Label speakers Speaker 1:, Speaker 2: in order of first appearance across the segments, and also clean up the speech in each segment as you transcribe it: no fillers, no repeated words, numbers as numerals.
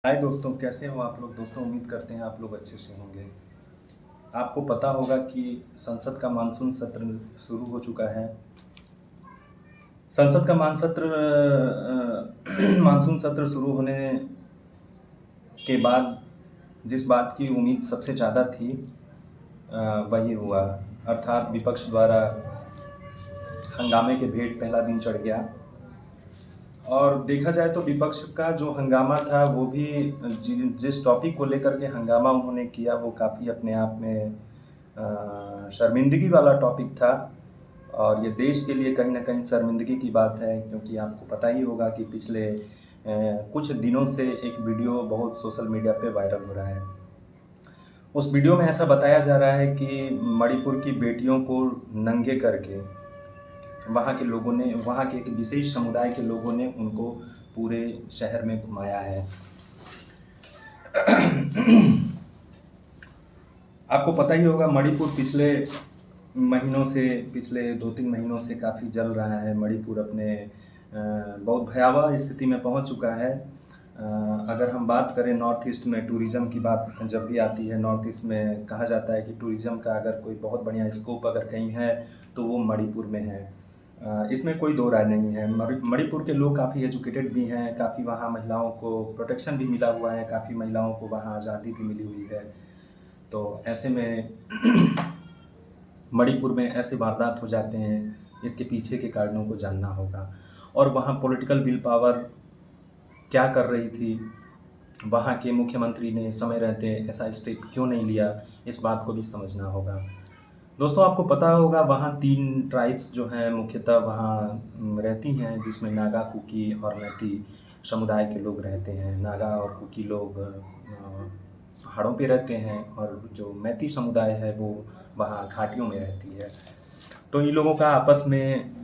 Speaker 1: हाय दोस्तों, कैसे हो आप लोग। दोस्तों, उम्मीद करते हैं आप लोग अच्छे से होंगे। आपको पता होगा कि संसद का मानसून सत्र शुरू हो चुका है। संसद का मानसून सत्र शुरू होने के बाद जिस बात की उम्मीद सबसे ज़्यादा थी वही हुआ, अर्थात विपक्ष द्वारा हंगामे के भेंट पहला दिन चढ़ गया। और देखा जाए तो विपक्ष का जो हंगामा था वो भी जिस टॉपिक को लेकर के हंगामा उन्होंने किया वो काफ़ी अपने आप में शर्मिंदगी वाला टॉपिक था। और ये देश के लिए कहीं ना कहीं शर्मिंदगी की बात है, क्योंकि आपको पता ही होगा कि पिछले कुछ दिनों से एक वीडियो बहुत सोशल मीडिया पे वायरल हो रहा है। उस वीडियो में ऐसा बताया जा रहा है कि मणिपुर की बेटियों को नंगे करके वहाँ के लोगों ने, वहाँ के एक विशेष समुदाय के लोगों ने उनको पूरे शहर में घुमाया है। आपको पता ही होगा मणिपुर पिछले 2-3 महीनों से काफ़ी जल रहा है। मणिपुर अपने बहुत भयावह स्थिति में पहुंच चुका है। अगर हम बात करें नॉर्थ ईस्ट में, टूरिज़्म की बात जब भी आती है, नॉर्थ ईस्ट में कहा जाता है कि टूरिज़्म का अगर कोई बहुत बढ़िया स्कोप अगर कहीं है तो वो मणिपुर में है। इसमें कोई दो राय नहीं है। मणिपुर के लोग काफ़ी एजुकेटेड भी हैं, काफ़ी वहाँ महिलाओं को प्रोटेक्शन भी मिला हुआ है, काफ़ी महिलाओं को वहाँ आज़ादी भी मिली हुई है। तो ऐसे में मणिपुर में ऐसे वारदात हो जाते हैं, इसके पीछे के कारणों को जानना होगा। और वहाँ पॉलिटिकल विल पावर क्या कर रही थी, वहाँ के मुख्यमंत्री ने समय रहते ऐसा स्टेप क्यों नहीं लिया, इस बात को भी समझना होगा। दोस्तों, आपको पता होगा वहाँ 3 ट्राइब्स जो हैं मुख्यतः वहाँ रहती हैं, जिसमें नागा, कुकी और मैती समुदाय के लोग रहते हैं। नागा और कुकी लोग पहाड़ों पे रहते हैं और जो मैती समुदाय है वो वहाँ घाटियों में रहती है। तो इन लोगों का आपस में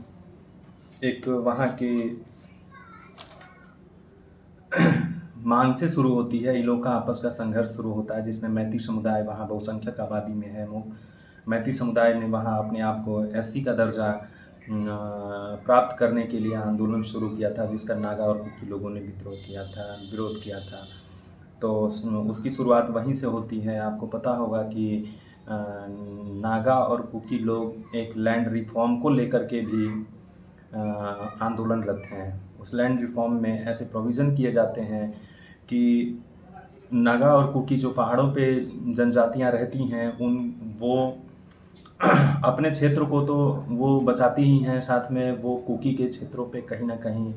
Speaker 1: एक वहाँ के मांग से शुरू होती है। इन लोगों का आपस का संघर्ष शुरू होता है, जिसमें मैती समुदाय वहाँ बहुसंख्यक आबादी में है। मैती समुदाय ने वहाँ अपने आप को एससी का दर्जा प्राप्त करने के लिए आंदोलन शुरू किया था, जिसका नागा और कुकी लोगों ने विरोध किया था। तो उसकी शुरुआत वहीं से होती है। आपको पता होगा कि नागा और कुकी लोग एक लैंड रिफॉर्म को लेकर के भी आंदोलनरत हैं। उस लैंड रिफॉर्म में ऐसे प्रोविज़न किए जाते हैं कि नागा और कुकी जो पहाड़ों पे जनजातियां रहती हैं वो अपने क्षेत्र को तो वो बचाती ही हैं, साथ में वो कुकी के क्षेत्रों पे कहीं ना कहीं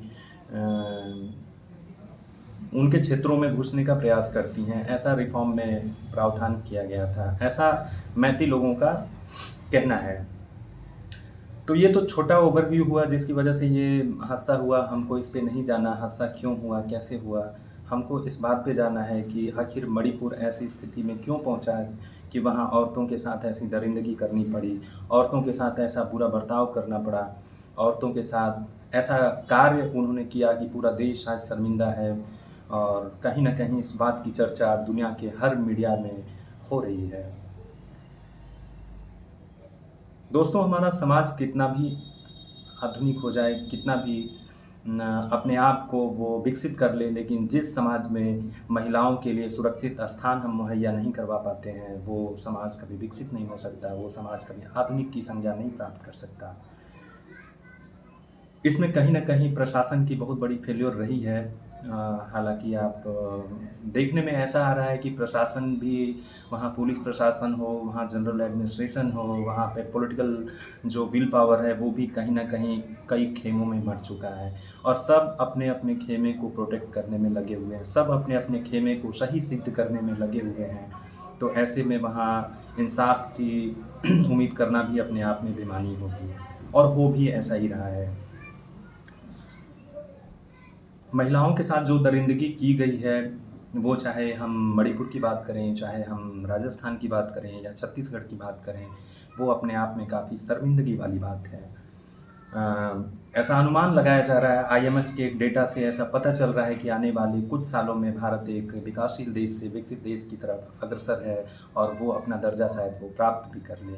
Speaker 1: उनके क्षेत्रों में घुसने का प्रयास करती हैं। ऐसा रिफॉर्म में प्रावधान किया गया था, ऐसा मैती लोगों का कहना है। तो ये तो छोटा ओवरव्यू हुआ जिसकी वजह से ये हादसा हुआ। हमको इस पे नहीं जाना, हादसा क्यों हुआ, कैसे हुआ। हमको इस बात पे जाना है कि आखिर मणिपुर ऐसी स्थिति में क्यों पहुंचा कि वहाँ औरतों के साथ ऐसी दरिंदगी करनी पड़ी, औरतों के साथ ऐसा बुरा बर्ताव करना पड़ा, औरतों के साथ ऐसा कार्य उन्होंने किया कि पूरा देश आज शर्मिंदा है। और कहीं ना कहीं इस बात की चर्चा दुनिया के हर मीडिया में हो रही है। दोस्तों, हमारा समाज कितना भी आधुनिक हो जाए, कितना भी अपने आप को वो विकसित कर ले, लेकिन जिस समाज में महिलाओं के लिए सुरक्षित स्थान हम मुहैया नहीं करवा पाते हैं, वो समाज कभी विकसित नहीं हो सकता, वो समाज कभी आधुनिक की संज्ञा नहीं प्राप्त कर सकता। इसमें कहीं न कहीं प्रशासन की बहुत बड़ी फेल्योर रही है। हालाँकि आप देखने में ऐसा आ रहा है कि प्रशासन भी, वहाँ पुलिस प्रशासन हो, वहाँ जनरल एडमिनिस्ट्रेशन हो, वहाँ पे पॉलिटिकल जो विल पावर है वो भी कहीं न कहीं कई खेमों में बँट चुका है। और सब अपने-अपने खेमे को प्रोटेक्ट करने में लगे हुए हैं, सब अपने-अपने खेमे को सही सिद्ध करने में लगे हुए हैं। तो ऐसे में वहाँ इंसाफ़ की उम्मीद करना भी अपने आप में बेईमानी होगी, और हो भी ऐसा ही रहा है। महिलाओं के साथ जो दरिंदगी की गई है, वो चाहे हम मणिपुर की बात करें, चाहे हम राजस्थान की बात करें या छत्तीसगढ़ की बात करें, वो अपने आप में काफ़ी शर्मिंदगी वाली बात है। ऐसा अनुमान लगाया जा रहा है, आईएमएफ के एक डेटा से ऐसा पता चल रहा है कि आने वाले कुछ सालों में भारत एक विकासशील देश से विकसित देश की तरफ अग्रसर है, और वो अपना दर्जा शायद वो प्राप्त भी कर ले।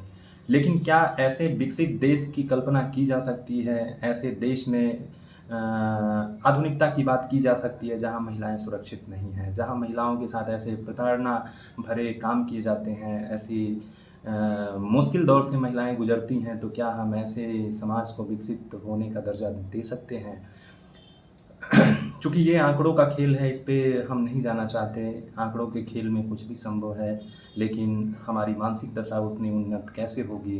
Speaker 1: लेकिन क्या ऐसे विकसित देश की कल्पना की जा सकती है? ऐसे देश में आधुनिकता की बात की जा सकती है जहाँ महिलाएं सुरक्षित नहीं हैं, जहाँ महिलाओं के साथ ऐसे प्रताड़ना भरे काम किए जाते हैं, ऐसी मुश्किल दौर से महिलाएं गुजरती हैं, तो क्या हम ऐसे समाज को विकसित होने का दर्जा दे सकते हैं? चूँकि ये आंकड़ों का खेल है, इस पे हम नहीं जाना चाहते। आंकड़ों के खेल में कुछ भी संभव है, लेकिन हमारी मानसिक दशा उतनी उन्नत कैसे होगी,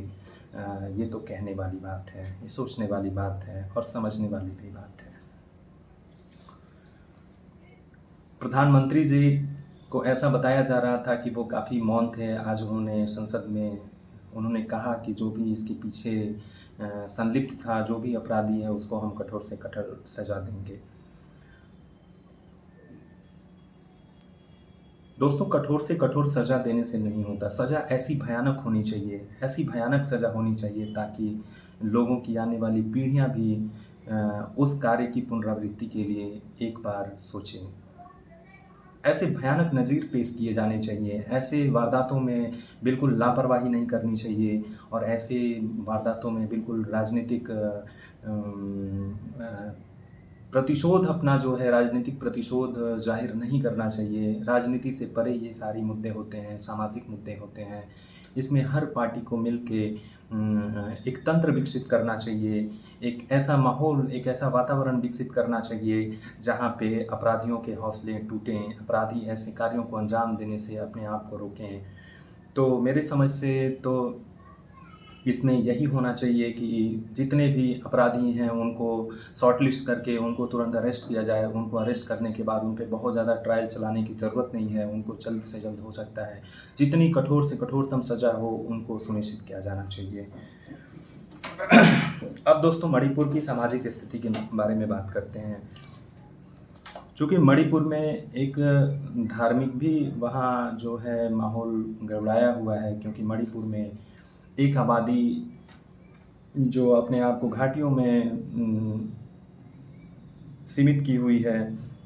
Speaker 1: ये तो कहने वाली बात है, ये सोचने वाली बात है और समझने वाली भी बात है। प्रधानमंत्री जी को ऐसा बताया जा रहा था कि वो काफ़ी मौन थे। आज उन्होंने संसद में उन्होंने कहा कि जो भी इसके पीछे संलिप्त था, जो भी अपराधी है, उसको हम कठोर से कठोर सज़ा देंगे। दोस्तों, कठोर से कठोर सज़ा देने से नहीं होता। सज़ा ऐसी भयानक होनी चाहिए, ऐसी भयानक सज़ा होनी चाहिए ताकि लोगों की आने वाली पीढ़ियाँ भी उस कार्य की पुनरावृत्ति के लिए एक बार सोचें। ऐसे भयानक नज़ीर पेश किए जाने चाहिए, ऐसे वारदातों में बिल्कुल लापरवाही नहीं करनी चाहिए और ऐसे वारदातों में बिल्कुल राजनीतिक प्रतिशोध अपना जो है राजनीतिक प्रतिशोध जाहिर नहीं करना चाहिए। राजनीति से परे ये सारी मुद्दे होते हैं, सामाजिक मुद्दे होते हैं। इसमें हर पार्टी को मिल के एक तंत्र विकसित करना चाहिए, एक ऐसा माहौल, एक ऐसा वातावरण विकसित करना चाहिए जहाँ पे अपराधियों के हौसले टूटें, अपराधी ऐसे कार्यों को अंजाम देने से अपने आप को रोकें। तो मेरे समझ से तो इसमें यही होना चाहिए कि जितने भी अपराधी हैं उनको शॉर्टलिस्ट करके उनको तुरंत अरेस्ट किया जाए। उनको अरेस्ट करने के बाद उन पे बहुत ज़्यादा ट्रायल चलाने की ज़रूरत नहीं है, उनको जल्द से जल्द हो सकता है जितनी कठोर से कठोरतम सज़ा हो उनको सुनिश्चित किया जाना चाहिए। अब दोस्तों, मणिपुर की सामाजिक स्थिति के बारे में बात करते हैं। चूँकि मणिपुर में एक धार्मिक भी वहाँ जो है माहौल गड़बड़ाया हुआ है, क्योंकि मणिपुर में एक आबादी जो अपने आप को घाटियों में सीमित की हुई है,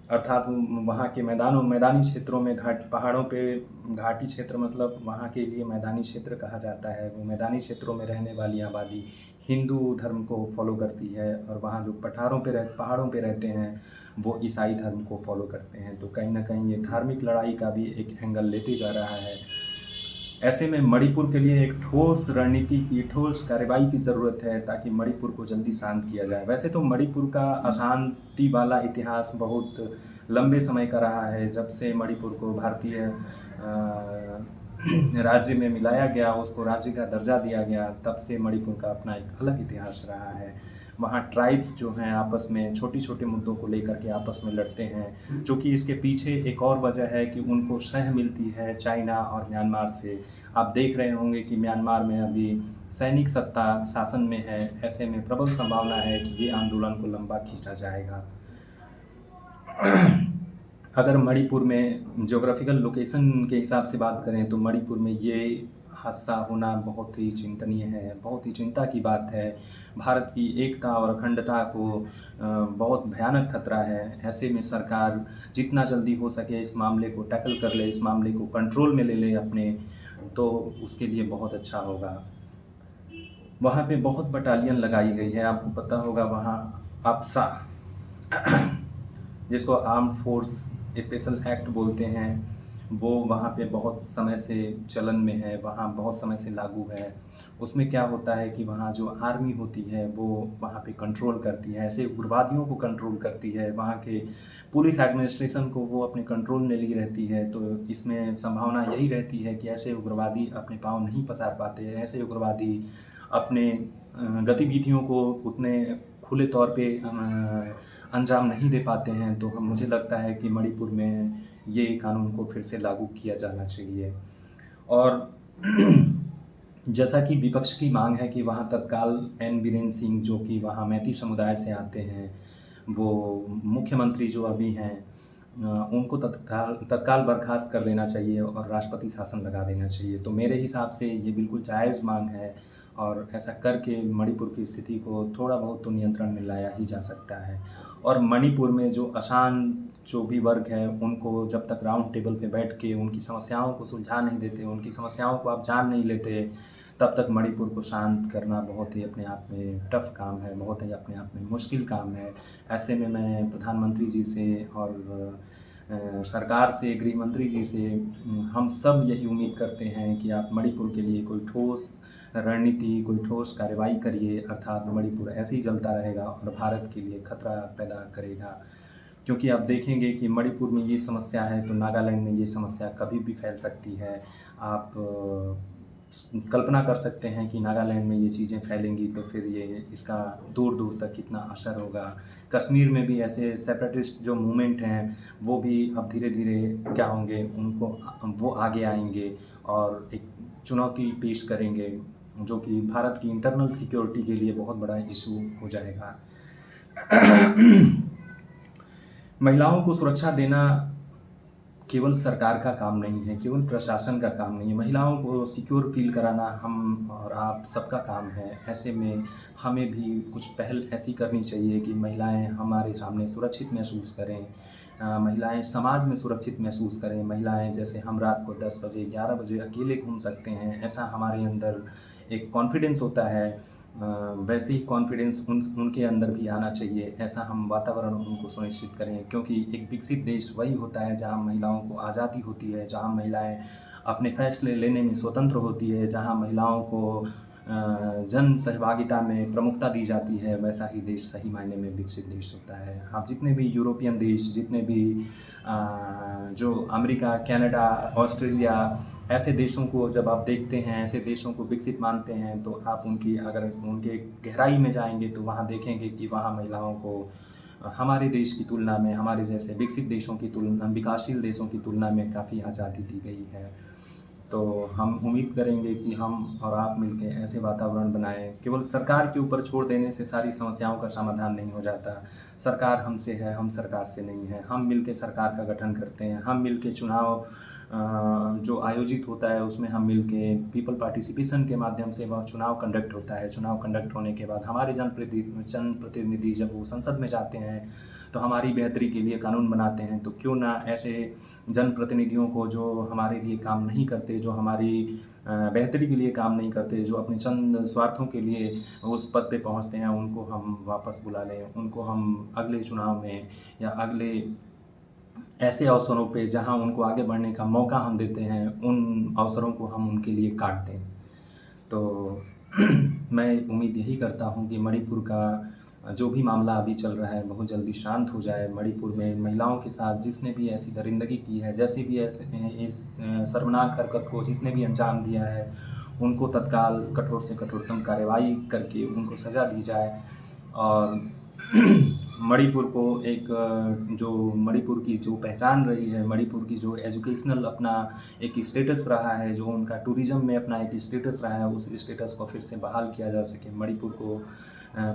Speaker 1: अर्थात वहाँ के मैदानी क्षेत्रों में पहाड़ों पे घाटी क्षेत्र मतलब वहाँ के लिए मैदानी क्षेत्र कहा जाता है। वो मैदानी क्षेत्रों में रहने वाली आबादी हिंदू धर्म को फॉलो करती है और वहाँ जो पहाड़ों पे रहते हैं वो ईसाई धर्म को फॉलो करते हैं। तो कहीं ना कहीं ये धार्मिक लड़ाई का भी एक एंगल लेते जा रहा है। ऐसे में मणिपुर के लिए एक ठोस रणनीति की, ठोस कार्रवाई की ज़रूरत है ताकि मणिपुर को जल्दी शांत किया जाए। वैसे तो मणिपुर का अशांति वाला इतिहास बहुत लंबे समय का रहा है। जब से मणिपुर को भारतीय राज्य में मिलाया गया, उसको राज्य का दर्जा दिया गया, तब से मणिपुर का अपना एक अलग इतिहास रहा है। वहाँ ट्राइब्स जो हैं आपस में छोटे छोटे मुद्दों को लेकर के आपस में लड़ते हैं, जो कि इसके पीछे एक और वजह है कि उनको शह मिलती है चाइना और म्यांमार से। आप देख रहे होंगे कि म्यांमार में अभी सैनिक सत्ता शासन में है। ऐसे में प्रबल संभावना है कि ये आंदोलन को लंबा खींचा जाएगा। अगर मणिपुर में ज्योग्राफिकल लोकेशन के हिसाब से बात करें तो मणिपुर में ये हादसा होना बहुत ही चिंतनीय है, बहुत ही चिंता की बात है। भारत की एकता और अखंडता को बहुत भयानक खतरा है। ऐसे में सरकार जितना जल्दी हो सके इस मामले को टैकल कर ले, इस मामले को कंट्रोल में ले ले अपने, तो उसके लिए बहुत अच्छा होगा। वहाँ पे बहुत बटालियन लगाई गई है, आपको पता होगा। वहाँ अप्सा जिसको आर्म्ड फोर्स स्पेशल एक्ट बोलते हैं, वो वहाँ पे बहुत समय से चलन में है, वहाँ बहुत समय से लागू है। उसमें क्या होता है कि वहाँ जो आर्मी होती है वो वहाँ पे कंट्रोल करती है, ऐसे उग्रवादियों को कंट्रोल करती है। वहाँ के पुलिस एडमिनिस्ट्रेशन को वो अपने कंट्रोल में ली रहती है। तो इसमें संभावना यही रहती है कि ऐसे उग्रवादी अपने पाँव नहीं पसार पाते हैं, ऐसे उग्रवादी अपने गतिविधियों को उतने खुले तौर पे अंजाम नहीं दे पाते हैं। तो मुझे लगता है कि मणिपुर में ये कानून को फिर से लागू किया जाना चाहिए। और जैसा कि विपक्ष की मांग है कि वहाँ तत्काल एन बीरेन सिंह, जो कि वहाँ मैती समुदाय से आते हैं, वो मुख्यमंत्री जो अभी हैं, उनको तत्काल बर्खास्त कर देना चाहिए और राष्ट्रपति शासन लगा देना चाहिए। तो मेरे हिसाब से ये बिल्कुल जायज़ मांग है और ऐसा करके मणिपुर की स्थिति को थोड़ा बहुत तो नियंत्रण में लाया ही जा सकता है। और मणिपुर में जो अशांत जो भी वर्ग है उनको जब तक राउंड टेबल पे बैठ के उनकी समस्याओं को सुलझा नहीं देते, उनकी समस्याओं को आप जान नहीं लेते, तब तक मणिपुर को शांत करना बहुत ही अपने आप में टफ़ काम है, बहुत ही अपने आप में मुश्किल काम है। ऐसे में मैं प्रधानमंत्री जी से और सरकार से, गृह मंत्री जी से हम सब यही उम्मीद करते हैं कि आप मणिपुर के लिए कोई ठोस रणनीति, कोई ठोस कार्रवाई करिए, अर्थात मणिपुर ऐसे ही जलता रहेगा और भारत के लिए खतरा पैदा करेगा। क्योंकि आप देखेंगे कि मणिपुर में ये समस्या है तो नागालैंड में ये समस्या कभी भी फैल सकती है। आप कल्पना कर सकते हैं कि नागालैंड में ये चीज़ें फैलेंगी तो फिर ये इसका दूर दूर तक कितना असर होगा। कश्मीर में भी ऐसे सेपरेटिस्ट जो मूवमेंट हैं वो भी अब धीरे धीरे क्या होंगे, उनको वो आगे आएंगे और एक चुनौती पेश करेंगे जो कि भारत की इंटरनल सिक्योरिटी के लिए बहुत बड़ा इशू हो जाएगा। महिलाओं को सुरक्षा देना केवल सरकार का काम नहीं है, केवल प्रशासन का काम नहीं है। महिलाओं को सिक्योर फील कराना हम और आप सबका काम है। ऐसे में हमें भी कुछ पहल ऐसी करनी चाहिए कि महिलाएं हमारे सामने सुरक्षित महसूस करें, महिलाएं समाज में सुरक्षित महसूस करें। महिलाएं जैसे हम रात को 10 बजे 11 बजे अकेले घूम सकते हैं, ऐसा हमारे अंदर एक कॉन्फिडेंस होता है, वैसे ही कॉन्फिडेंस उनके अंदर भी आना चाहिए। ऐसा हम वातावरण उनको सुनिश्चित करें, क्योंकि एक विकसित देश वही होता है जहाँ महिलाओं को आज़ादी होती है, जहाँ महिलाएं अपने फैसले लेने में स्वतंत्र होती है, जहाँ महिलाओं को जन सहभागिता में प्रमुखता दी जाती है। वैसा ही देश सही मायने में विकसित देश होता है। आप जितने भी यूरोपियन देश, जितने भी जो अमेरिका, कनाडा, ऑस्ट्रेलिया, ऐसे देशों को जब आप देखते हैं, ऐसे देशों को विकसित मानते हैं, तो आप अगर उनके गहराई में जाएंगे तो वहाँ देखेंगे कि वहाँ महिलाओं को हमारे देश की तुलना में, हमारे जैसे विकसित देशों की तुलना, विकासशील देशों की तुलना में काफ़ी आज़ादी दी गई है। तो हम उम्मीद करेंगे कि हम और आप मिलकर ऐसे वातावरण बनाएं। केवल सरकार के ऊपर छोड़ देने से सारी समस्याओं का समाधान नहीं हो जाता। सरकार हमसे है, हम सरकार से नहीं है। हम मिलकर सरकार का गठन करते हैं, हम मिलकर चुनाव जो आयोजित होता है उसमें हम मिलके पीपल पार्टिसिपेशन के माध्यम से वह चुनाव कंडक्ट होता है। चुनाव कंडक्ट होने के बाद हमारे जनप्रतिनिधि जब वो संसद में जाते हैं तो हमारी बेहतरी के लिए कानून बनाते हैं। तो क्यों ना ऐसे जनप्रतिनिधियों को जो हमारे लिए काम नहीं करते, जो हमारी बेहतरी के लिए काम नहीं करते, जो अपने चंद स्वार्थों के लिए उस पद पे पहुंचते हैं, उनको हम वापस बुला लें। उनको हम अगले चुनाव में या अगले ऐसे अवसरों पे जहां उनको आगे बढ़ने का मौका हम देते हैं, उन अवसरों को हम उनके लिए काट दें। तो मैं उम्मीद यही करता हूं कि मणिपुर का जो भी मामला अभी चल रहा है बहुत जल्दी शांत हो जाए। मणिपुर में महिलाओं के साथ जिसने भी ऐसी दरिंदगी की है, जैसे भी ऐसे इस शर्मनाक हरकत को जिसने भी अंजाम दिया है, उनको तत्काल कठोर से कठोरतम कार्रवाई करके उनको सज़ा दी जाए। और मणिपुर को एक जो मणिपुर की जो पहचान रही है, मणिपुर की जो एजुकेशनल अपना एक स्टेटस रहा है, जो उनका टूरिज़्म में अपना एक स्टेटस रहा है, उस स्टेटस को फिर से बहाल किया जा सके। मणिपुर को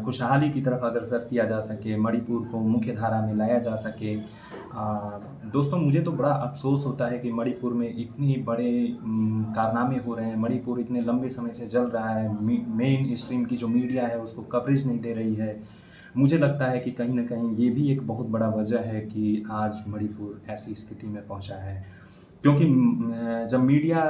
Speaker 1: खुशहाली की तरफ अग्रसर किया जा सके, मणिपुर को मुख्य धारा में लाया जा सके। दोस्तों, मुझे तो बड़ा अफसोस होता है कि मणिपुर में इतनी बड़े कारनामे हो रहे हैं, मणिपुर इतने लंबे समय से जल रहा है, मेन स्ट्रीम की जो मीडिया है उसको कवरेज नहीं दे रही है। मुझे लगता है कि कहीं ना कहीं ये भी एक बहुत बड़ा वजह है कि आज मणिपुर ऐसी स्थिति में पहुंचा है। क्योंकि जब मीडिया,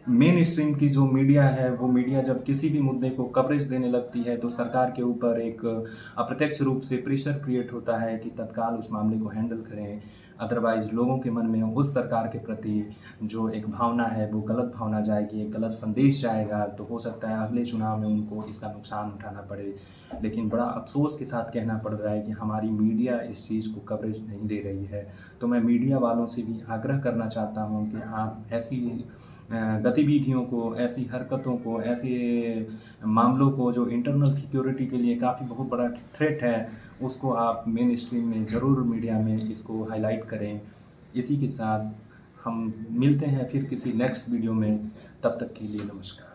Speaker 1: मेन स्ट्रीम की जो मीडिया है, वो मीडिया जब किसी भी मुद्दे को कवरेज देने लगती है तो सरकार के ऊपर एक अप्रत्यक्ष रूप से प्रेशर क्रिएट होता है कि तत्काल उस मामले को हैंडल करें। अदरवाइज लोगों के मन में उस सरकार के प्रति जो एक भावना है वो गलत भावना जाएगी, एक गलत संदेश जाएगा। तो हो सकता है अगले चुनाव में उनको इसका नुकसान उठाना पड़े। लेकिन बड़ा अफसोस के साथ कहना पड़ रहा है कि हमारी मीडिया इस चीज़ को कवरेज नहीं दे रही है। तो मैं मीडिया वालों से भी आग्रह करना चाहता हूँ कि आप ऐसी गतिविधियों को, ऐसी हरकतों को, ऐसे मामलों को जो इंटरनल सिक्योरिटी के लिए काफ़ी बहुत बड़ा थ्रेट है, उसको आप मेन स्ट्रीम में ज़रूर मीडिया में इसको हाईलाइट करें। इसी के साथ हम मिलते हैं फिर किसी नेक्स्ट वीडियो में। तब तक के लिए नमस्कार।